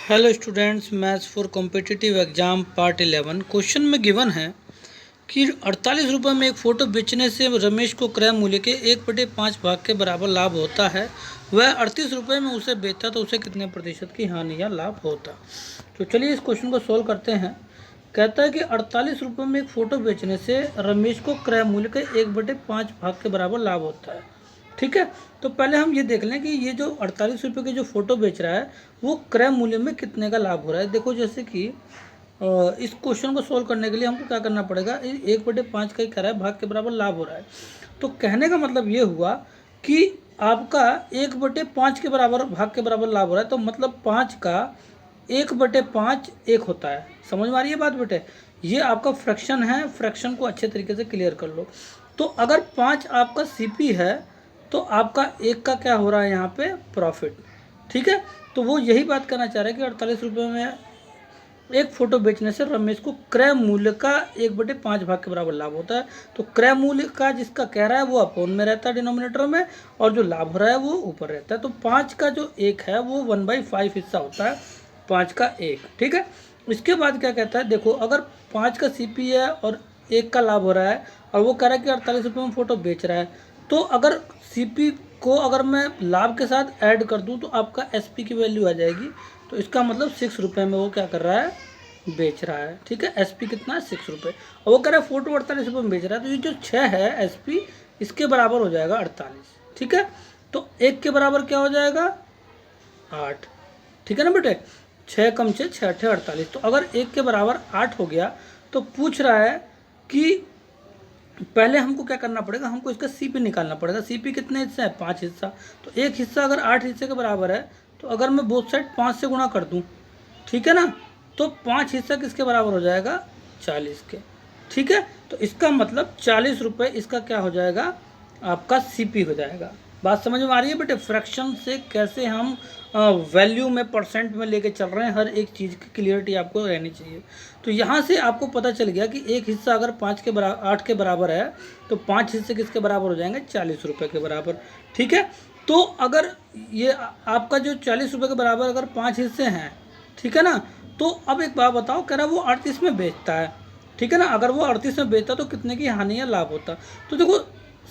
Hello students, maths for competitive exam part 11। Question में given है कि 48 रुपये में एक फ़ोटो बेचने से रमेश को क्रय मूल्य के 1/5 भाग के बराबर लाभ होता है। वह 38 रुपये में उसे बेचता तो उसे कितने प्रतिशत की हानि या लाभ होता। तो चलिए इस क्वेश्चन को सोल्व करते हैं। कहता है कि 48 रुपये में एक फ़ोटो बेचने से रमेश को क्रय मूल्य के 1/5 भाग के बराबर लाभ होता है। ठीक है, तो पहले हम ये देख लें कि ये जो 48 रुपये की जो फ़ोटो बेच रहा है वो क्रय मूल्य में कितने का लाभ हो रहा है। देखो जैसे कि इस क्वेश्चन को सोल्व करने के लिए हमको क्या करना पड़ेगा, 1/5 का ही कह रहा है, भाग के बराबर लाभ हो रहा है। तो कहने का मतलब ये हुआ कि आपका 1/5 के बराबर भाग के बराबर लाभ हो रहा है, तो मतलब 5 का 1/5 1 होता है। समझ में आ रही है बात बेटे? ये आपका फ्रैक्शन है, फ्रैक्शन को अच्छे तरीके से क्लियर कर लो। तो अगर 5 आपका सीपी है तो आपका 1 का क्या हो रहा है यहाँ पे, प्रॉफिट। ठीक है, तो वो यही बात करना चाह रहे हैं कि 48 रुपये में एक फ़ोटो बेचने से रमेश को क्रय मूल्य का 1/5 भाग के बराबर लाभ होता है। तो क्रय मूल्य का जिसका कह रहा है वो अपोन में रहता है डिनोमिनेटर में, और जो लाभ हो रहा है वो ऊपर रहता है। तो 5 का जो 1 है वो 1/5 हिस्सा होता है, 5 का 1। ठीक है, इसके बाद क्या कहता है, देखो अगर 5 का सीपी है और 1 का लाभ हो रहा है और वो कह रहा है कि 48 रुपये में फ़ोटो बेच रहा है, तो अगर सीपी को अगर मैं लाभ के साथ ऐड कर दूं तो आपका एसपी की वैल्यू आ जाएगी। तो इसका मतलब 6 रुपये में वो क्या कर रहा है, बेच रहा है। ठीक है, एसपी कितना है, 6 रुपये, और वो कह रहा है फोटो 48 रुपये में बेच रहा है। तो ये जो 6 है एसपी, इसके बराबर हो जाएगा 48। ठीक है, तो 1 के बराबर क्या हो जाएगा, 8। ठीक है ना बेटे, 6 कम 6 6 8 48। तो अगर 1 के बराबर 8 हो गया तो पूछ रहा है कि पहले हमको क्या करना पड़ेगा, हमको इसका सीपी निकालना पड़ेगा। सीपी कितने हिस्से हैं, 5 हिस्सा। तो एक हिस्सा अगर 8 हिस्से के बराबर है तो अगर मैं बोथ साइड 5 से गुणा कर दूं, ठीक है ना, तो 5 हिस्सा किसके बराबर हो जाएगा, 40 के। ठीक है, तो इसका मतलब 40 रुपये इसका क्या हो जाएगा, आपका सीपी हो जाएगा। बात समझ में आ रही है बेटे? फ्रैक्शन से कैसे हम वैल्यू में, परसेंट में लेके चल रहे हैं, हर एक चीज़ की क्लियरिटी आपको रहनी चाहिए। तो यहाँ से आपको पता चल गया कि एक हिस्सा अगर 8 के बराबर है तो 5 हिस्से किसके बराबर हो जाएंगे, 40 रुपये के बराबर। ठीक है, तो अगर ये आपका जो 40 रुपये के बराबर अगर 5 हिस्से हैं, ठीक है ना, तो अब एक बात बताओ, कह रहा वो 38 में बेचता है। ठीक है ना, अगर वो 38 में बेचता तो कितने की हानि या लाभ होता। तो देखो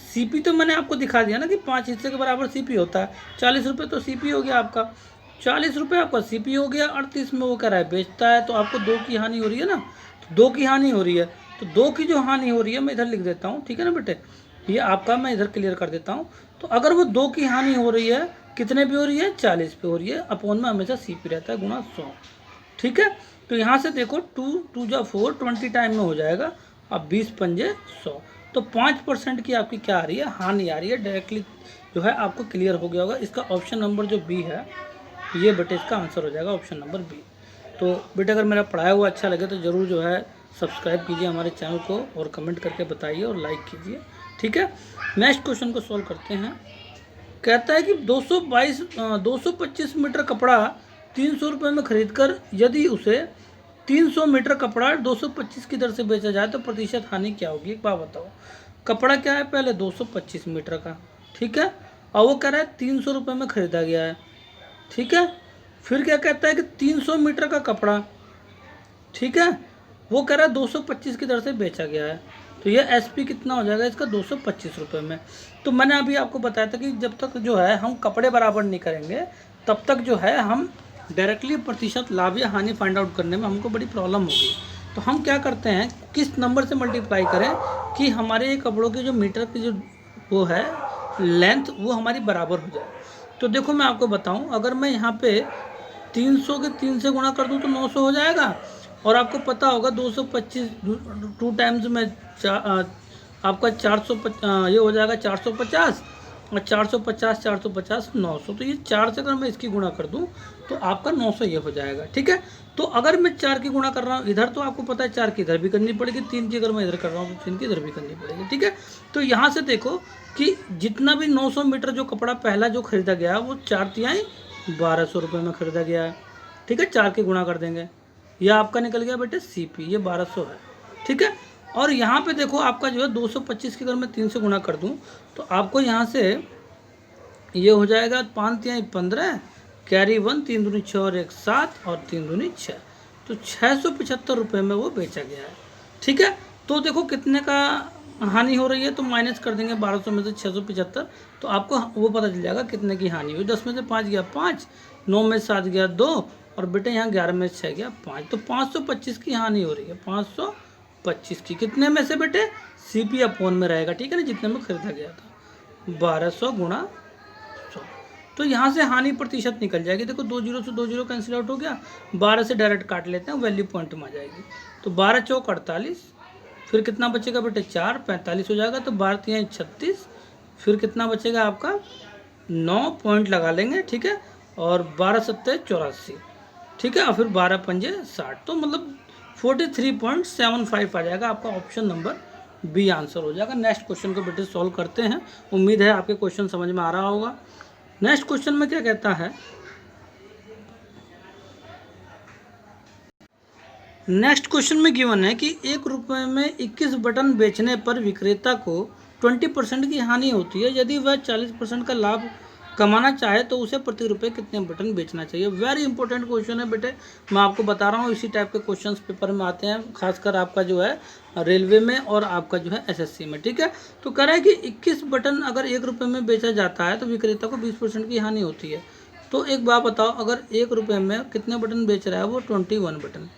सीपी तो मैंने आपको दिखा दिया ना कि 5 हिस्से के बराबर सीपी होता है। 40 रुपये तो सीपी हो गया आपका, 40 रुपये आपका सीपी हो गया। 38 में वो कह रहा है बेचता है, तो आपको 2 की हानि हो रही है ना, तो 2 की हानि हो रही है। तो 2 की जो हानि हो रही है मैं इधर लिख देता हूँ। ठीक है ना बेटे, ये आपका मैं इधर क्लियर कर देता हूँ। तो अगर वो 2 की हानि हो रही है, कितने पे हो रही है, 40 पे हो रही है, अपोन में हमेशा सीपी रहता है, गुणा 100। ठीक है, तो यहाँ से देखो 2 2 जा 4, 20 टाइम में हो जाएगा। अब 20 पंजे 100, तो 5% की आपकी क्या आ रही है, हानि आ रही है। डायरेक्टली जो है आपको क्लियर हो गया होगा। इसका ऑप्शन नंबर जो बी है, ये बेटे इसका आंसर हो जाएगा, ऑप्शन नंबर बी। तो बेटे अगर मेरा पढ़ाया हुआ अच्छा लगे तो ज़रूर जो है सब्सक्राइब कीजिए हमारे चैनल को, और कमेंट करके बताइए और लाइक कीजिए। ठीक है, नेक्स्ट क्वेश्चन को सॉल्व करते हैं। कहता है कि 225 मीटर कपड़ा 300 रुपये में खरीदकर यदि उसे 300 मीटर कपड़ा 225 की दर से बेचा जाए तो प्रतिशत हानि क्या होगी। एक बात बताओ, कपड़ा क्या है, पहले 225 मीटर का, ठीक है, और वो कह रहा है 300 रुपये में खरीदा गया है। ठीक है, फिर क्या कहता है कि 300 मीटर का कपड़ा, ठीक है, वो कह रहा है 225 की दर से बेचा गया है। तो ये एसपी कितना हो जाएगा इसका, 225 रुपये में। तो मैंने अभी आपको बताया था कि जब तक जो है हम कपड़े बराबर नहीं करेंगे तब तक जो है हम डायरेक्टली प्रतिशत लाभ या हानि फाइंड आउट करने में हमको बड़ी प्रॉब्लम होगी। तो हम क्या करते हैं, किस नंबर से मल्टीप्लाई करें कि हमारे ये कपड़ों की जो मीटर की जो वो है लेंथ, वो हमारी बराबर हो जाए। तो देखो मैं आपको बताऊं, अगर मैं यहाँ पे 300 के 3 से गुणा कर दूं तो 900 हो जाएगा। और आपको पता होगा 225 टू टाइम्स में आपका 400 ये हो जाएगा 450, और 450 450 900। तो ये 4 से अगर मैं इसकी गुणा कर दूं तो आपका 900 ये हो जाएगा। ठीक है, तो अगर मैं 4 की गुणा कर रहा हूँ इधर, तो आपको पता है 4 की इधर भी करनी पड़ेगी, 3 की अगर मैं इधर कर रहा हूँ तो 3 की इधर भी करनी पड़ेगी। ठीक है, तो यहाँ से देखो कि जितना भी 900 मीटर जो कपड़ा पहला जो खरीदा गया वो 4 तिहाई 1200 रुपये में खरीदा गया है। ठीक है, 4 की गुणा कर देंगे, यह आपका निकल गया बेटे सीपी, ये 1200 है। ठीक है, और यहाँ पे देखो आपका जो है 225 की अगर मैं 3 से गुणा कर दूँ तो आपको यहाँ से ये हो जाएगा 5 तिहाई 15, कैरी 1, 3 दूनी 6 और 1 7 और 3 दूनी 6, तो 675 रुपये में वो बेचा गया है। ठीक है, तो देखो कितने का हानि हो रही है, तो माइनस कर देंगे 1200 में से 675, तो आपको वो पता चल जाएगा कितने की हानि हुई। 10 में से 5 गया 5, 9 में 7 गया 2, और बेटे यहाँ 11 में 6 गया 5, तो 525 की हानि हो रही है। 525 की कितने में से बेटे, CP अपॉन में रहेगा, ठीक है ना, जितने में खरीदा गया था, 1200 गुणा 100, तो यहाँ से हानि प्रतिशत निकल जाएगी। देखो 2 जीरो से 2 जीरो कैंसिल आउट हो गया, 12 से डायरेक्ट काट लेते हैं, वैल्यू पॉइंट में आ जाएगी, तो 12 चौक 48, फिर कितना बचेगा बेटे 4, 45 हो जाएगा, तो 12 तियां 36, फिर कितना बचेगा आपका 9 पॉइंट लगा लेंगे, ठीक है, और 12 सत्ते 84, ठीक है, और फिर 12 पंजे 60, तो मतलब 43.75 आ जाएगा आपका। ऑप्शन नंबर बी आंसर हो जाएगा। नेक्स्ट क्वेश्चन को बेटे सॉल्व करते हैं, उम्मीद है आपके क्वेश्चन समझ में आ रहा होगा। नेक्स्ट क्वेश्चन में क्या कहता है, नेक्स्ट क्वेश्चन में गिवन है कि 1 रुपये में 21 बटन बेचने पर विक्रेता को 20% की हानि होती है। यदि वह 40% का लाभ कमाना चाहे तो उसे प्रति रुपये कितने बटन बेचना चाहिए। वेरी इंपॉर्टेंट क्वेश्चन है बेटे, मैं आपको बता रहा हूँ, इसी टाइप के क्वेश्चंस पेपर में आते हैं, खासकर आपका जो है रेलवे में और आपका जो है SSC में। ठीक है, तो कह रहा है कि 21 बटन अगर 1 रुपये में बेचा जाता है तो विक्रेता को 20% की हानि होती है। तो एक बात बताओ, अगर 1 रुपये में कितने बटन बेच रहा है वो 21 बटन,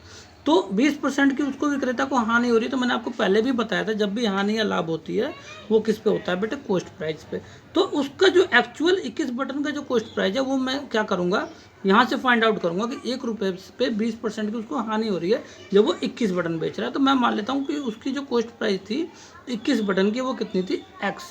तो 20% की उसको विक्रेता को हानि हो रही है। तो मैंने आपको पहले भी बताया था, जब भी हानि या लाभ होती है वो किस पे होता है बेटे, कॉस्ट प्राइस पे। तो उसका जो एक्चुअल 21 बटन का जो कॉस्ट प्राइस है वो मैं क्या करूँगा, यहाँ से फाइंड आउट करूँगा कि 1 रुपये पे 20% की उसको हानि हो रही है जब वो 21 बटन बेच रहा है। तो मैं मान लेता हूँ कि उसकी जो कॉस्ट प्राइस थी 21 बटन की वो कितनी थी, X।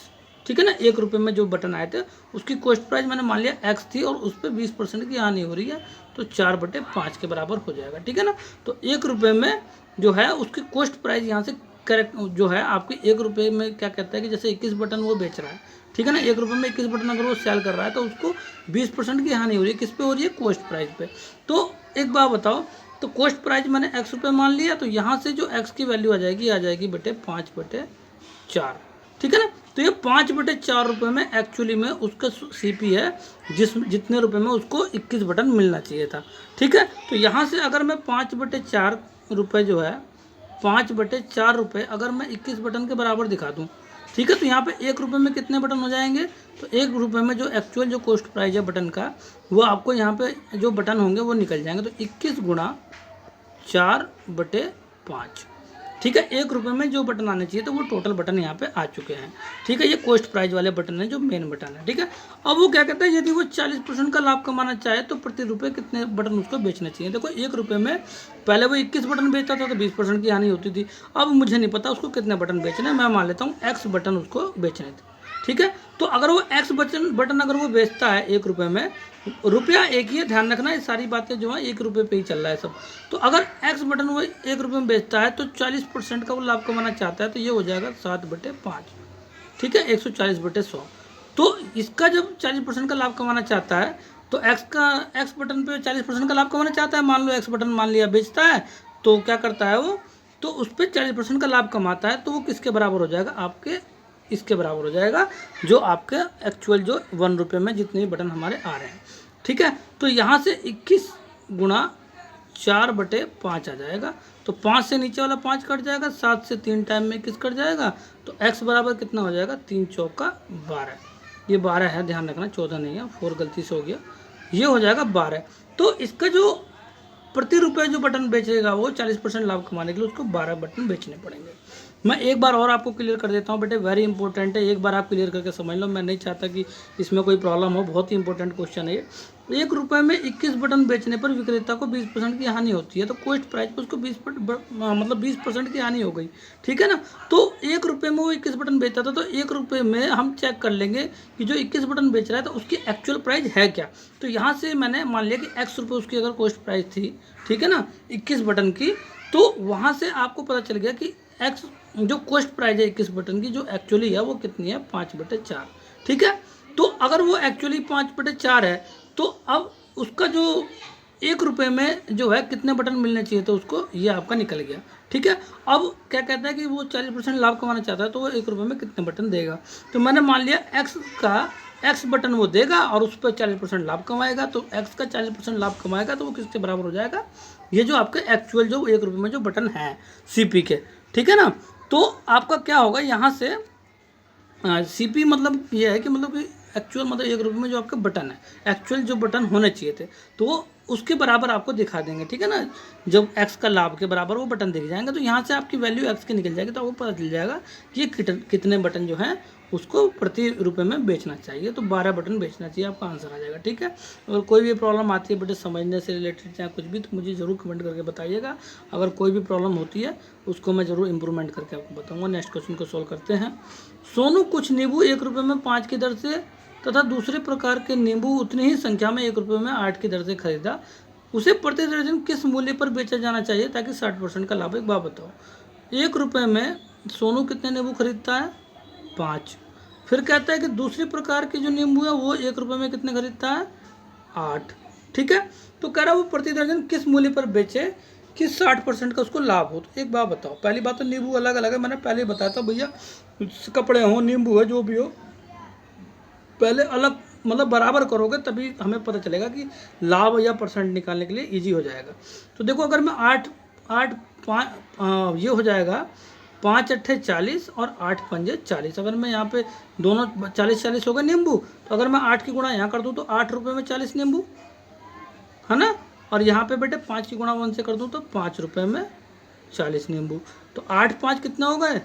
ठीक है ना, 1 रुपये में जो बटन आए थे उसकी कॉस्ट प्राइस मैंने मान लिया X थी, और उस पर 20% की हानि हो रही है, तो 4/5 के बराबर हो जाएगा। ठीक है ना, तो 1 रुपये में जो है उसकी कॉस्ट प्राइस यहाँ से करेक्ट जो है आपकी 1 रुपये में क्या कहता है कि जैसे 21 बटन वो बेच रहा है, ठीक है ना, 1 रुपये में 21 बटन अगर वो सेल कर रहा है तो उसको 20% की हानि हो रही है। किस पे हो रही है, कॉस्ट प्राइस पे। तो एक बात बताओ, तो कॉस्ट प्राइस मैंने X रुपये मान लिया, तो यहाँ से जो X की वैल्यू आ जाएगी बेटे 5/4। ठीक है ना, तो ये 5/4 रुपये में एक्चुअली में उसका CP है, जितने रुपए में उसको 21 बटन मिलना चाहिए था। ठीक है, तो यहाँ से अगर मैं 5/4 रुपये जो है 5/4 रुपये अगर मैं 21 बटन के बराबर दिखा दूँ, ठीक है, तो यहाँ पे 1 रुपये में कितने बटन हो जाएंगे, तो 1 रुपये में जो एक्चुअल जो कॉस्ट प्राइस है बटन का वो आपको यहाँ पे जो बटन होंगे वो निकल जाएंगे, तो 21 गुणा 4/5। ठीक है, 1 रुपये में जो बटन आने चाहिए तो वो टोटल बटन यहाँ पे आ चुके हैं। ठीक है, ये कॉस्ट प्राइस वाले बटन है जो मेन बटन है। ठीक है, अब वो क्या कहता है, यदि वो 40% का लाभ कमाना चाहे तो प्रति रुपये कितने बटन उसको बेचने चाहिए। देखो 1 रुपये में पहले वो 21 बटन बेचता था तो 20% की हानि होती थी। अब मुझे नहीं पता उसको कितने बटन बेचने, मैं मान लेता हूँ X बटन उसको बेचने थे। ठीक है, तो अगर वो X बटन अगर वो बेचता है 1 रुपये में, रुपया एक ही है, ध्यान रखना ये सारी बातें जो है 1 रुपये पे ही चल रहा है सब। तो अगर X बटन वो 1 रुपये में बेचता है तो 40% का वो लाभ कमाना चाहता है, तो ये हो जाएगा 7/5। ठीक है, 140/100। तो इसका जब 40% का लाभ कमाना चाहता है तो X बटन पे 40% का लाभ कमाना चाहता है, मान लो X बटन मान लिया बेचता है, तो क्या करता है वो, तो उस पर 40% का लाभ कमाता है, तो वो किसके बराबर हो जाएगा, आपके इसके बराबर हो जाएगा, जो आपके एक्चुअल जो 1 रुपये में जितने बटन हमारे आ रहे हैं। ठीक है, तो यहाँ से 21 गुणा 4/5 आ जाएगा, तो 5 से नीचे वाला 5 कट जाएगा, 7 से 3 टाइम में किस कट जाएगा, तो X बराबर कितना हो जाएगा, 3 चौका 12, ये 12 है, ध्यान रखना 14 नहीं है, 4 गलती से हो गया, ये हो जाएगा 12। तो इसका जो प्रति रुपये जो बटन बेचेगा वो 40% लाभ कमाने के लिए उसको 12 बटन बेचने पड़ेंगे। मैं एक बार और आपको क्लियर कर देता हूँ बेटे, वेरी इंपॉर्टेंट है, एक बार आप क्लियर करके समझ लो, मैं नहीं चाहता कि इसमें कोई प्रॉब्लम हो, बहुत ही इंपॉर्टेंट क्वेश्चन है ये। 1 रुपये में 21 बटन बेचने पर विक्रेता को 20% की हानि होती है, तो कॉस्ट प्राइस पर उसको 20% की हानि हो गई। ठीक है ना, तो 1 रुपये में वो 21 बटन बेचता था, तो 1 रुपये में हम चेक कर लेंगे कि जो 21 बटन बेच रहा है तो उसकी एक्चुअल प्राइस है क्या। तो यहाँ से मैंने मान लिया कि X रुपये उसकी अगर कॉस्ट प्राइस थी, ठीक है ना, 21 बटन की, तो वहाँ से आपको पता चल गया कि X जो कॉस्ट प्राइस है 21 बटन की जो एक्चुअली है वो कितनी है, 5/4। ठीक है, तो अगर वो एक्चुअली 5/4 है, तो अब उसका जो 1 रुपये में जो है कितने बटन मिलने चाहिए, तो उसको ये आपका निकल गया। ठीक है, अब क्या कहता है कि वो 40% लाभ कमाना चाहता है, तो वो 1 रुपये में कितने बटन देगा। तो मैंने मान लिया X का एक्स बटन वो देगा और उस पर 40% लाभ कमाएगा, तो एक्स का 40% लाभ कमाएगा तो वो किसके बराबर हो जाएगा, ये जो आपके एक्चुअल जो 1 रुपये में जो बटन है सीपी के, ठीक है ना। तो आपका क्या होगा यहाँ से सीपी मतलब ये है कि मतलब कि एक्चुअल मतलब 1 रुपये में जो आपके बटन है, एक्चुअल जो बटन होने चाहिए थे तो उसके बराबर आपको दिखा देंगे, ठीक है ना। जब एक्स का लाभ के बराबर वो बटन दिख जाएंगे तो यहाँ से आपकी वैल्यू एक्स की निकल जाएगी, तो आपको पता चल जाएगा कि ये कितने बटन जो हैं उसको प्रति रुपये में बेचना चाहिए। तो 12 बटन बेचना चाहिए, आपका आंसर आ जाएगा, ठीक है। अगर कोई भी प्रॉब्लम आती है बेटे समझने से रिलेटेड चाहे कुछ भी, तो मुझे ज़रूर कमेंट करके बताइएगा। अगर कोई भी प्रॉब्लम होती है उसको मैं ज़रूर इंप्रूवमेंट करके आपको बताऊँगा। नेक्स्ट क्वेश्चन को सॉल्व करते हैं। सोनू कुछ नींबू 1 रुपये में 5 की दर से तथा दूसरे प्रकार के नींबू उतनी ही संख्या में 1 रुपये में 8 की दर से खरीदा, उसे प्रति दर्जन किस मूल्य पर बेचा जाना चाहिए ताकि 60% का लाभ। एक बात बताओ, 1 रुपये में सोनू कितने नींबू खरीदता है, 5। फिर कहता है कि दूसरे प्रकार के जो नींबू है वो 1 रुपये में कितने खरीदता है, 8, ठीक है। तो कह रहा है वो प्रति दर्जन किस मूल्य पर बेचे कि 60% का उसको लाभ हो। तो एक बात बताओ, पहली बात तो नींबू अलग अलग है, मैंने पहले ही बताया था भैया, कपड़े हो नींबू है जो भी हो, पहले अलग मतलब बराबर करोगे तभी हमें पता चलेगा कि लाभ या परसेंट निकालने के लिए इजी हो जाएगा। तो देखो अगर मैं 8 ये हो जाएगा 5 अट्ठे 40 और 8 पंजे 40। अगर मैं यहाँ पे दोनों 40-40 हो गए नींबू, तो अगर मैं 8 की गुणा यहाँ कर दूँ तो 8 रुपये में 40 नींबू है ना। और यहाँ पे बेटे 5 की गुणा 1 से कर दूँ तो 5 रुपये में 40 नींबू। तो 8 5 कितना हो गए,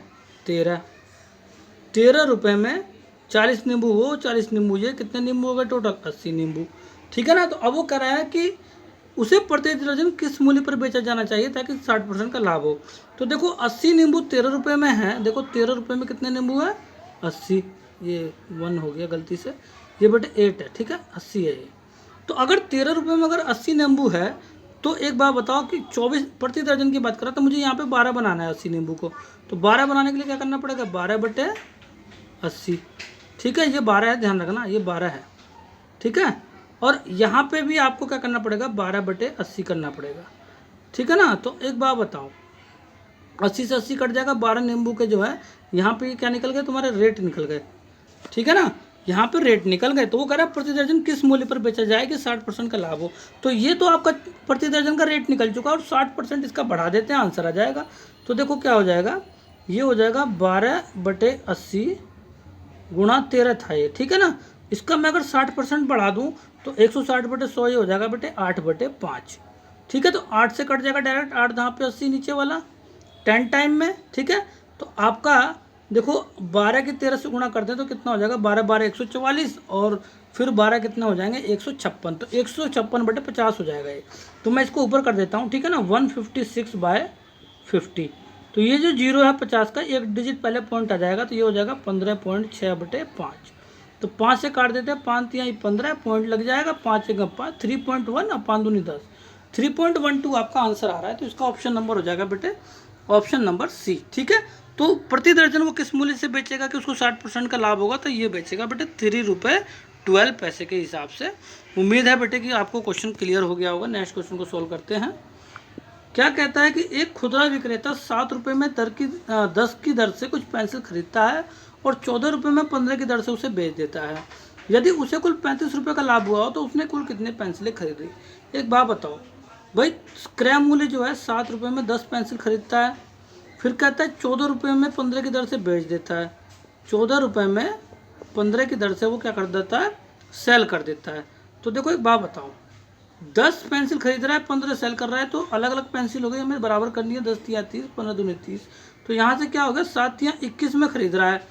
13 रुपये में 40 नींबू वो 40 नींबू ये, कितने नींबू हो गए टोटल, 80 नींबू, ठीक है ना। तो अब वो कह रहा है कि उसे प्रति दर्जन किस मूल्य पर बेचा जाना चाहिए ताकि 60% का लाभ हो। तो देखो 80 नींबू 13 रुपये में है, देखो 13 रुपये में कितने नींबू है, 80, ये 1 हो गया गलती से, ये बेटे 8 है, ठीक है, 80 है ये। तो अगर 13 रुपये में अगर 80 नींबू है तो एक बात बताओ कि 24 प्रति दर्जन की बात करा तो मुझे यहाँ पे 12 बनाना है 80 नींबू को। तो 12 बनाने के लिए क्या करना पड़ेगा, 12/80, ठीक है। ये 12 है, ध्यान रखना ये 12 है, ठीक है। और यहाँ पे भी आपको क्या करना पड़ेगा, 12/80 करना पड़ेगा, ठीक है ना। तो एक बात बताओ, 80 से 80 कट जाएगा, 12 नींबू के जो है यहाँ पे क्या निकल गए, तुम्हारे रेट निकल गए, ठीक है ना। यहाँ पे रेट निकल गए तो वो कह रहा है प्रति दर्जन किस मूल्य पर बेचा जाए कि 60% का लाभ हो। तो ये तो आपका प्रति दर्जन का रेट निकल चुका और 60% इसका बढ़ा देते हैं, आंसर आ जाएगा। तो देखो क्या हो जाएगा, ये हो जाएगा 12/80 गुणा 13 था ये, ठीक है ना। इसका मैं अगर 60% बढ़ा दूँ तो 160/100 ये हो जाएगा बेटे 8/5, ठीक है। तो 8 से कट जाएगा डायरेक्ट, 8 यहाँ पे 80 नीचे वाला 10 टाइम में, ठीक है। तो आपका देखो 12 की 13 से गुणा करते हैं तो कितना हो जाएगा, 12 144 और फिर 12 कितना हो जाएंगे 156, तो 156/50 हो जाएगा ये। तो मैं इसको ऊपर कर देता हूँ, ठीक है ना, 156/50। तो ये जो 0 है 50 का एक डिजिट पहले पॉइंट आ जाएगा, तो ये हो जाएगा 15.6/5। तो 5 से काट देते हैं, 5 या 15 पॉइंट लग जाएगा, 5 एक 5 3.1 और 5 दूनी 10, 3.12 आपका आंसर आ रहा है। तो इसका ऑप्शन नंबर हो जाएगा बेटे ऑप्शन नंबर सी, ठीक है। तो प्रति दर्जन वो किस मूल्य से बेचेगा कि उसको 60% का लाभ होगा, तो ये बेचेगा बेटे 3 रुपये 12 पैसे के हिसाब से। उम्मीद है बेटे कि आपको क्वेश्चन क्लियर हो गया होगा। नेक्स्ट क्वेश्चन को सॉल्व करते हैं। क्या कहता है कि एक खुदरा विक्रेता 7 रुपये में 10 की दर से कुछ पेंसिल खरीदता है और 14 रुपये में 15 की दर से उसे बेच देता है। यदि उसे कुल 35 रुपये का लाभ हुआ हो तो उसने कुल कितने पेंसिलें खरीदी। एक बात बताओ भाई, क्रय मूल्य जो है 7 रुपये में 10 पेंसिल खरीदता है, फिर कहता है 14 रुपये में 15 की दर से बेच देता है, 14 रुपये में 15 की दर से वो क्या कर देता है, सेल कर देता है। तो देखो एक बात बताओ, 10 पेंसिल खरीद रहा है, 15 सेल कर रहा है, तो अलग अलग पेंसिल हो गई, हमें बराबर करनी है, 10 या 30, 15 दूनी 30। तो यहाँ से क्या होगा, 7 या 21 में खरीद रहा है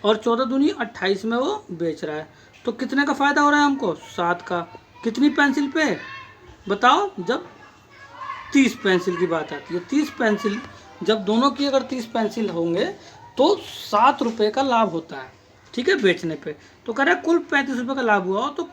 और 14 दूनी 28 में वो बेच रहा है। तो कितने का फ़ायदा हो रहा है हमको, 7 का। कितनी पेंसिल पे बताओ, जब 30 पेंसिल की बात आती है, 30 पेंसिल जब दोनों की अगर 30 पेंसिल होंगे तो 7 रुपये का लाभ होता है, ठीक है, बेचने पे। तो कह रहा है कुल 35 रुपये का लाभ हुआ हो तो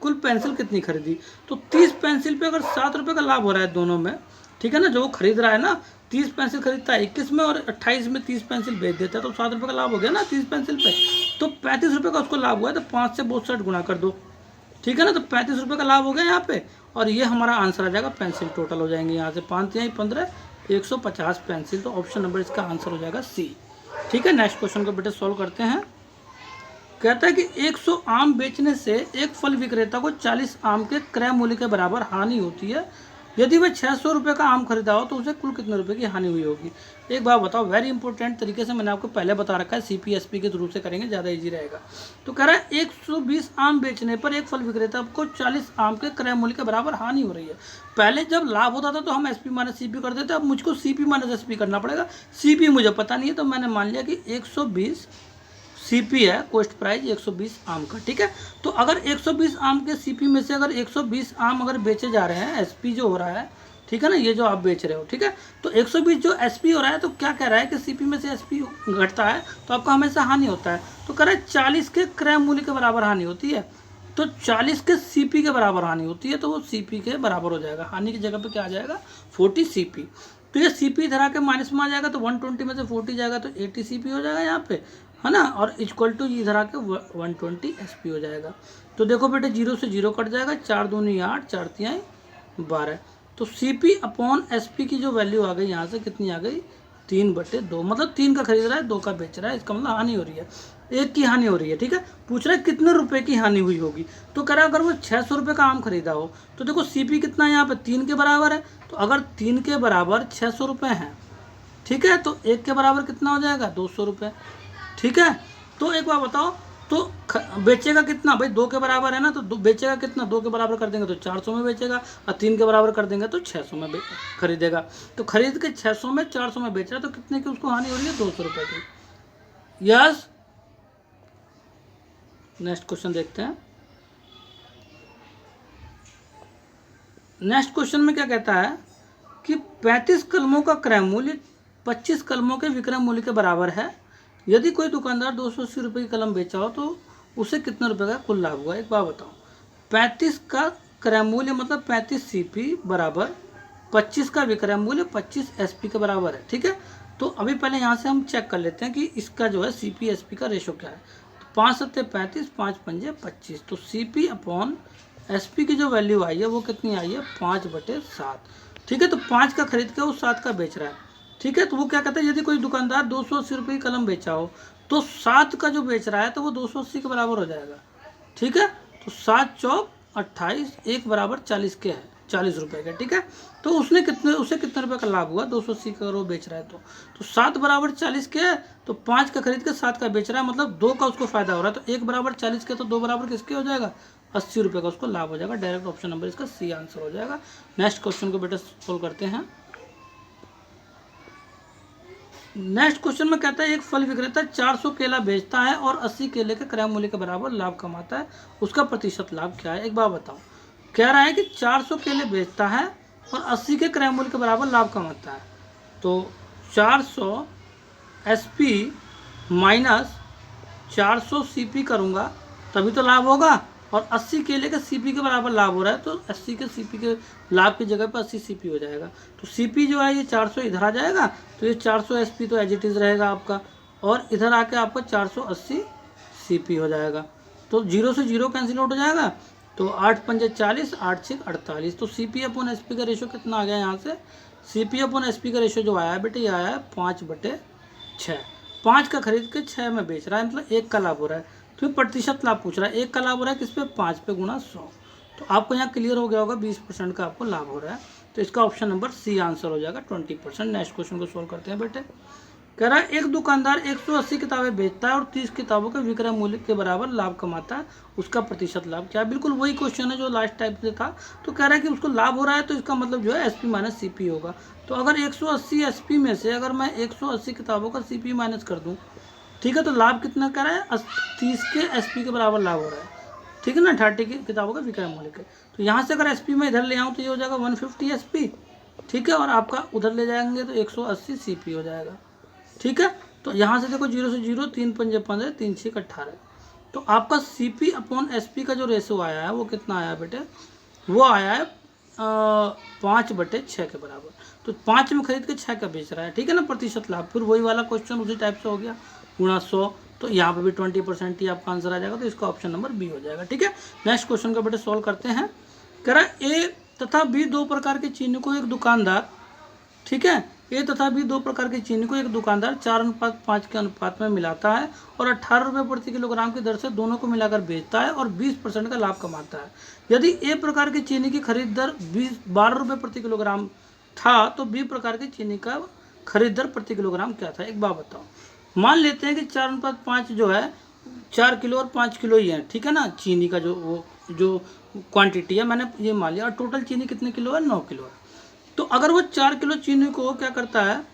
कुल पेंसिल कितनी खरीदी। तो 30 पेंसिल पे अगर 7 रुपये का लाभ हो रहा है दोनों में, ठीक है ना, जो वो खरीद रहा है ना, 30 पेंसिल खरीदता है 21 में और 28 में 30 पेंसिल बेच देता है, तो 7 रुपये का लाभ हो गया ना 30 पेंसिल पे। तो 35 रुपये का उसको लाभ हुआ है, तो 5 से बोथ साइड गुणा कर दो, ठीक है ना। तो 35 रुपये का लाभ हो गया यहाँ पे, और ये हमारा आंसर आ जाएगा, पेंसिल टोटल हो जाएंगे यहाँ से 5 या 15 150 पेंसिल। तो ऑप्शन नंबर इसका आंसर हो जाएगा सी, ठीक है। नेक्स्ट क्वेश्चन को बेटे सॉल्व करते हैं। कहता है कि 100 आम बेचने से एक फल विक्रेता को 40 आम के क्रय मूल्य के बराबर हानि होती है। यदि वह 600 रुपये का आम खरीदा हो तो उसे कुल कितने रुपए की हानि हुई होगी। एक बात बताओ, वेरी इंपॉर्टेंट तरीके से मैंने आपको पहले बता रखा है, CPSP के थ्रू से करेंगे ज़्यादा इजी रहेगा। तो कह रहा है 120 आम बेचने पर एक फल विक्रेता को 40 आम के क्रय मूल्य के बराबर हानि हो रही है। पहले जब लाभ होता था तो हम SP माइनस CP कर देते, अब मुझको CP माइनस SP करना पड़ेगा। CP मुझे पता नहीं है तो मैंने मान लिया कि 120 CP है, कॉस्ट प्राइस 120 आम का, ठीक है। तो अगर 120 आम के CP में से अगर 120 आम अगर बेचे जा रहे हैं, SP जो हो रहा है, ठीक है ना, ये जो आप बेच रहे हो, ठीक है, तो 120 जो SP हो रहा है, तो क्या कह रहा है कि CP में से SP घटता है तो आपका हमेशा हानि होता है। तो कह रहा है 40 के क्रय मूल्य के बराबर हानि होती है, तो 40 के CP के बराबर हानि होती है, तो वो CP के बराबर हो जाएगा। हानि की जगह पे क्या आ जाएगा, 40 CP। तो ये CP इधर आके माइनस में आ जाएगा, तो 120 में से 40 जाएगा तो 80 CP हो जाएगा यहाँ पे, है ना, और इक्वल टू इधर आके 120 SP हो जाएगा। तो देखो बेटे 0 से 0 कट जाएगा, 4 दूनी 8, 4 तिहाई 12। तो CP अपॉन SP की जो वैल्यू आ गई यहाँ से कितनी आ गई, 3/2। मतलब 3 का खरीद रहा है, 2 का बेच रहा है, इसका मतलब हानि हो रही है, 1 की हानि हो रही है, ठीक है। पूछ रहा है कितने रुपए की हानि हुई होगी। तो कह रहा है अगर वो 600 रुपये का आम खरीदा हो तो देखो CP कितना है यहाँ पे, 3 के बराबर है। तो अगर 3 के बराबर 600 रुपये हैं, ठीक है, तो 1 के बराबर कितना हो जाएगा, 200 रुपये, ठीक है। तो एक बार बताओ, तो बेचेगा कितना भाई, 2 के बराबर है ना, तो बेचेगा कितना, 2 के बराबर कर देंगे तो 400 में बेचेगा, और 3 के बराबर कर देंगे तो 600 में खरीदेगा। तो खरीद के 600 में 400 में बेच रहा है, तो कितने की उसको हानि हो रही है, 200 रुपये की। यस, नेक्स्ट क्वेश्चन देखते हैं। नेक्स्ट क्वेश्चन में क्या कहता है कि 35 कलमों का क्रय मूल्य 25 कलमों के विक्रय मूल्य के बराबर है। यदि कोई दुकानदार 280 रुपये की कलम बेचा हो तो उसे कितने रुपए का कुल लाभ हुआ। एक बात बताओ, 35 का क्रय मूल्य मतलब 35 CP बराबर 25 का विक्रय मूल्य 25 SP के बराबर है, ठीक है। तो अभी पहले यहाँ से हम चेक कर लेते हैं कि इसका जो है CP SP का रेशो क्या है। तो 5 सत्ते 35, 5 पंजे 25। तो CP अपॉन SP की जो वैल्यू आई है वो कितनी आई है, 5/7, ठीक है। तो 5 का खरीद के वो 7 का बेच रहा है, ठीक है। तो वो क्या कहता है, यदि कोई दुकानदार 280 रुपये की कलम बेचा हो तो 7 का जो बेच रहा है तो वो 280 के बराबर हो जाएगा, ठीक है। तो 7 चौक 28, 1 बराबर 40 के है, 40 रुपये के, ठीक है। तो उसे कितने रुपए का लाभ हुआ, 280 का वो बेच रहा है। तो 7 बराबर 40 के है, तो 5 का खरीद के 7 का बेच रहा है, मतलब 2 का उसको फायदा हो रहा है। तो 1 बराबर 40 के, तो 2 बराबर किसके हो जाएगा, 80 रुपये का उसको लाभ हो जाएगा। डायरेक्ट ऑप्शन नंबर इसका C आंसर हो जाएगा। नेक्स्ट क्वेश्चन को बेटा सोल्व करते हैं। नेक्स्ट क्वेश्चन में कहता है एक फल विक्रेता 400 केला बेचता है और 80 केले के क्रय मूल्य के बराबर लाभ कमाता है, उसका प्रतिशत लाभ क्या है। एक बार बताओ, कह रहा है कि 400 केले बेचता है और 80 के क्रय मूल्य के बराबर लाभ कमाता है। तो 400 SP माइनस 400 CP करूँगा तभी तो लाभ होगा, और 80 केले के CP के बराबर लाभ हो रहा है, तो 80 के CP के लाभ की जगह पर 80 CP हो जाएगा। तो CP जो है ये 400 इधर आ जाएगा, तो ये 400 SP तो एज इट इज़ रहेगा आपका, और इधर आके आपका 480 CP हो जाएगा। तो 0 से 0 कैंसिल आउट हो जाएगा, तो 8 पंजे 40, 8 6 48। तो CP अपॉन SP का रेशो कितना आ गया यहाँ से, CP अपॉन SP का रेशो जो आया है बेटे, ये आया है 5/6। 5 का खरीद के 6 में बेच रहा है, मतलब 1 का लाभ हो रहा है। तो प्रतिशत लाभ पूछ रहा है, 1 का लाभ हो रहा है किस पे, 5 पे गुणा 100। तो आपको यहाँ क्लियर हो गया होगा, 20% का आपको लाभ हो रहा है। तो इसका ऑप्शन नंबर C आंसर हो जाएगा, 20%। नेक्स्ट क्वेश्चन को सोल्व करते हैं बेटे। कह रहा है एक दुकानदार 180 किताबें बेचता है और 30 किताबों के विक्रय मूल्य के बराबर लाभ कमाता है, उसका प्रतिशत लाभ क्या है। बिल्कुल वही क्वेश्चन है जो लास्ट टाइप से था। तो कह रहा है कि उसको लाभ हो रहा है, तो इसका मतलब जो है SP माइनस CP होगा। तो अगर 180 SP में से अगर मैं 180 किताबों का CP माइनस कर दूँ, ठीक है, तो लाभ कितना कर रहा है, 30 के SP के बराबर लाभ हो रहा है, ठीक है ना, 30 की किताबों का विक्रय मूल्य के। तो यहाँ से अगर SP में इधर ले आऊँ तो ये हो जाएगा 150 SP, ठीक है, और आपका उधर ले जाएंगे तो 180 CP हो जाएगा, ठीक है। तो यहाँ से देखो 0 से 0, 3 पंजे 15, 3 6 18। तो आपका CP अपॉन SP का जो रेशो आया है वो कितना आया बेटे, वो आया है 5/6 के बराबर। तो 5 में खरीद के 6 का बेच रहा है, ठीक है ना, प्रतिशत लाभ। फिर वही वाला क्वेश्चन उसी टाइप से हो गया, गुणा 100। तो यहाँ पे भी 20% ही आपका आंसर आ जाएगा, तो इसका ऑप्शन नंबर B हो जाएगा, ठीक है। नेक्स्ट क्वेश्चन का बेटे सॉल्व करते हैं। कह रहा है A तथा B 2 प्रकार के चिन्ह को एक दुकानदार, ठीक है, ए तथा बी दो प्रकार की चीनी को एक दुकानदार 4:5 के अनुपात में मिलाता है और 18 रुपये प्रति किलोग्राम की दर से दोनों को मिलाकर बेचता है और 20% का लाभ कमाता है। यदि ए प्रकार की चीनी की खरीद दर 12 रुपये प्रति किलोग्राम था तो बी प्रकार की चीनी का खरीद दर प्रति किलोग्राम क्या था? एक बात बताओ। मान लेते हैं कि 4:5 जो है 4 किलो और 5 किलो ही है, ठीक है ना, चीनी का जो क्वांटिटी है मैंने ये मान लिया, और टोटल चीनी कितने किलो है? 9 किलो है। तो अगर वो 4 किलो चीनी को क्या करता है,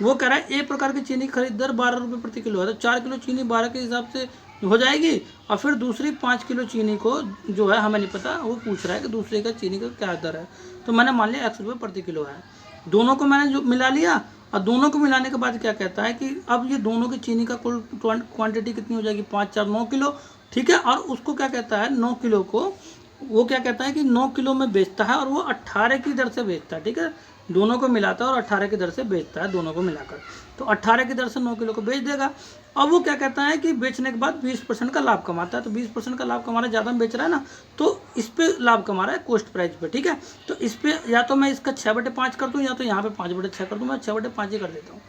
वो कह रहा है ए प्रकार की चीनी खरीद दर 12 रुपये प्रति किलो है, तो 4 किलो चीनी 12 के हिसाब से हो जाएगी, और फिर दूसरी 5 किलो चीनी को जो है हमें नहीं पता, वो पूछ रहा है कि दूसरे का चीनी का क्या दर है, तो मैंने मान लिया x रुपये प्रति किलो है। दोनों को मैंने जो मिला लिया, और दोनों को मिलाने के बाद क्या कहता है कि अब ये दोनों की चीनी का कुल क्वांटिटी कितनी हो जाएगी? 5 4 9 किलो, ठीक है। और उसको क्या कहता है, 9 किलो को वो क्या कहता है कि 9 किलो में बेचता है और वो 18 की दर से बेचता है, ठीक है। दोनों को मिलाता है और 18 की दर से बेचता है, दोनों को मिलाकर, तो 18 की दर से 9 किलो को बेच देगा। अब वो क्या कहता है कि बेचने के बाद 20% का लाभ कमाता है, तो 20% का लाभ कमा रहा है, ज़्यादा में बेच रहा है ना, तो इस पर लाभ कमा रहा है कॉस्ट प्राइस पे, ठीक है। तो इस पर या तो मैं इसका 6/5 कर दूँ या तो यहाँ पे 5/6 कर दूँ, मैं 6/5 ही कर देता हूँ,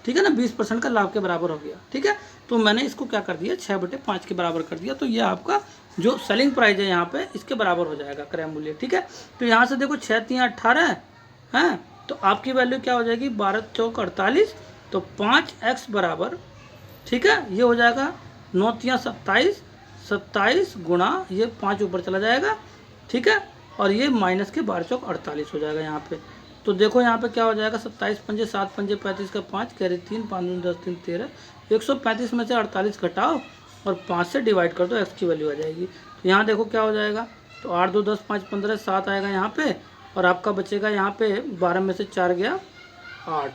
ठीक है ना, 20% का लाभ के बराबर हो गया, ठीक है। तो मैंने इसको क्या कर दिया, 6/5 के बराबर कर दिया, तो ये आपका जो सेलिंग प्राइस है यहाँ पे इसके बराबर हो जाएगा क्रय मूल्य, ठीक है। तो यहाँ से देखो 6 3 18 है, तो आपकी वैल्यू क्या हो जाएगी? 12 चौक 48, तो 5x बराबर, ठीक है, ये हो जाएगा 9 3 27, 27 गुणा ये 5 ऊपर चला जाएगा, ठीक है, और ये माइनस के 12 चौक 48 हो जाएगा यहाँ पे। तो देखो यहाँ पे क्या हो जाएगा, 27 पंजे 7 पंजे 35 का 5 कैरी 3 5 दूनी 10 3 13, 135 में से 48 घटाओ और 5 से डिवाइड कर दो, x की वैल्यू आ जाएगी। तो यहाँ देखो क्या हो जाएगा, तो 8 2 10 5 15 7 आएगा यहाँ पे, और आपका बचेगा यहाँ पे 12 में से 4 गया 8,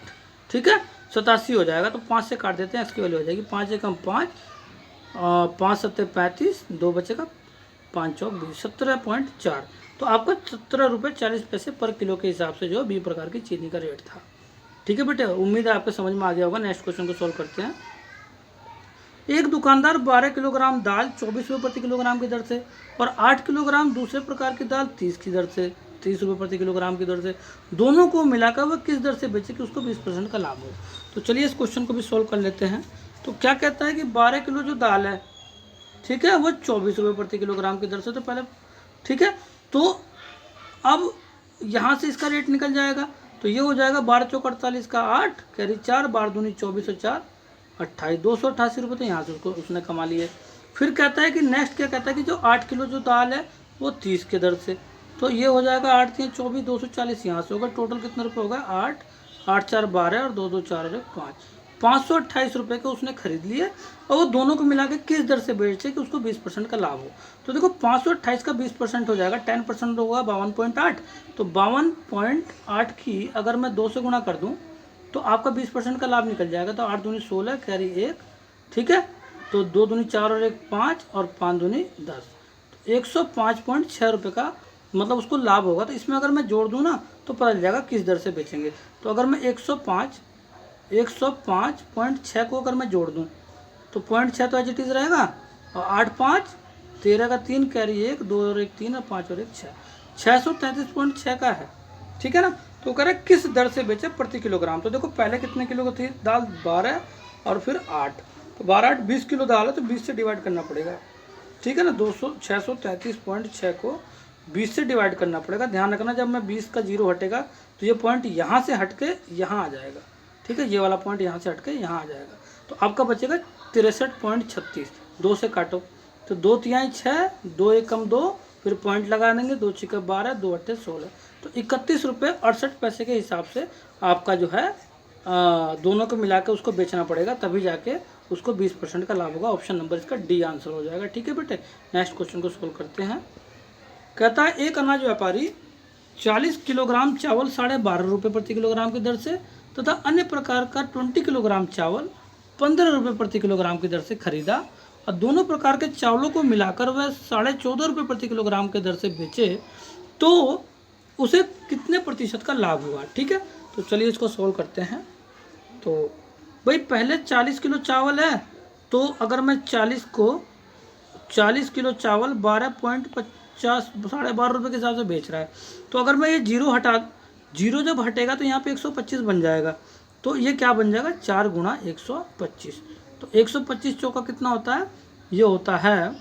ठीक है, 87 हो जाएगा। तो 5 से काट देते हैं, x की वैल्यू हो जाएगी 5 एकम 5, 5 7 35, 2 बचेगा 5 चौक 20, 17.4। तो आपका 17 रुपये 40 पैसे पर किलो के हिसाब से जो बी प्रकार की चीनी का रेट था, ठीक है बेटे। उम्मीद है आपको समझ में आ गया होगा। नेक्स्ट क्वेश्चन को सॉल्व करते हैं। एक दुकानदार 12 किलोग्राम दाल 24 रुपये प्रति किलोग्राम की दर से और 8 किलोग्राम दूसरे प्रकार की दाल 30 की दर से 30 रुपये प्रति किलोग्राम की दर से दोनों को मिलाकर वह किस दर से बेचे कि उसको 20% का लाभ हो। तो चलिए इस क्वेश्चन को भी सॉल्व कर लेते हैं। तो क्या कहता है कि 12 किलो जो दाल है, ठीक है, वो 24 रुपये प्रति किलोग्राम की दर से, तो पहले ठीक है, तो अब यहाँ से इसका रेट निकल जाएगा, तो ये हो जाएगा 12 चौक 48 का 8 कैरी 4 12 दूनी 24 और 4 28, 288 रुपये, तो यहाँ से उसने कमा लिए। फिर कहता है कि नेक्स्ट क्या कहता है कि जो 8 किलो जो दाल है वो 30 के दर से, तो ये हो जाएगा 8 3 24 240, यहाँ से होगा टोटल कितने रुपये होगा 8 8 4 12 और 2 2 4 और 1 5, 528 रुपये के उसने खरीद लिए और वो दोनों को मिला के किस दर से बेचे कि उसको 20% का लाभ हो। तो देखो 528 का 20% हो जाएगा, 10% होगा 52.8, तो 52.8 की अगर मैं 2 से गुणा कर दूं तो आपका 20% का लाभ निकल जाएगा। तो 8 दूनी 16 कैरी 1, ठीक है, तो 2 दूनी 4 और 1 5 और 5 दूनी 10, तो 105.6 रुपये का मतलब उसको लाभ होगा। तो इसमें अगर मैं जोड़ दूँ ना तो पता चल जाएगा किस दर से बेचेंगे। तो अगर मैं 105.6 को अगर मैं जोड़ दूं तो 0.6 तो एज इट इज़ रहेगा, और 8 5 13 का 3 कैरी 1 2 और 1 3 और 5 और 1 6, 633.6 का है, ठीक है ना। तो कह रहे किस दर से बेचे प्रति किलोग्राम। तो देखो पहले कितने किलो की थी दाल, 12 और फिर 8, तो 12 8 20 किलो दाल है, तो 20 से डिवाइड करना पड़ेगा, ठीक है ना। 633.6 को 20 से डिवाइड करना पड़ेगा। ध्यान रखना जब मैं 20 का 0 हटेगा तो ये पॉइंट यहाँ से हट के यहाँ आ जाएगा, ठीक है, ये वाला पॉइंट यहाँ से हट के यहाँ आ जाएगा। तो आपका बचेगा 63.36, 2 से काटो तो 2 तिहाई 6, 2 एकम 2, फिर पॉइंट लगा देंगे, 2 छिके 12, 2 अट्ठे 16, तो 31 रुपये 68 पैसे के हिसाब से आपका जो है दोनों को मिला के उसको बेचना पड़ेगा, तभी जाके उसको 20% का लाभ होगा। ऑप्शन नंबर इसका डी आंसर हो जाएगा, ठीक है बेटे। नेक्स्ट क्वेश्चन को सोल्व करते हैं। कहता है एक अनाज व्यापारी 40 किलोग्राम चावल 12.5 रुपये प्रति किलोग्राम की दर से तथा अन्य प्रकार का 20 किलोग्राम चावल 15 रुपये प्रति किलोग्राम की दर से खरीदा और दोनों प्रकार के चावलों को मिलाकर वह 14.5 रुपये प्रति किलोग्राम की दर से बेचे, तो उसे कितने प्रतिशत का लाभ हुआ, ठीक है। तो चलिए इसको सोल्व करते हैं। तो भाई पहले 40 किलो चावल है, तो अगर मैं 40 किलो चावल 12.50 12.5 रुपये के हिसाब से बेच रहा है, तो अगर मैं ये जीरो जब हटेगा तो यहाँ पे 125 बन जाएगा, तो ये क्या बन जाएगा 4 गुणा 125। तो 125 चौका कितना होता है, ये होता है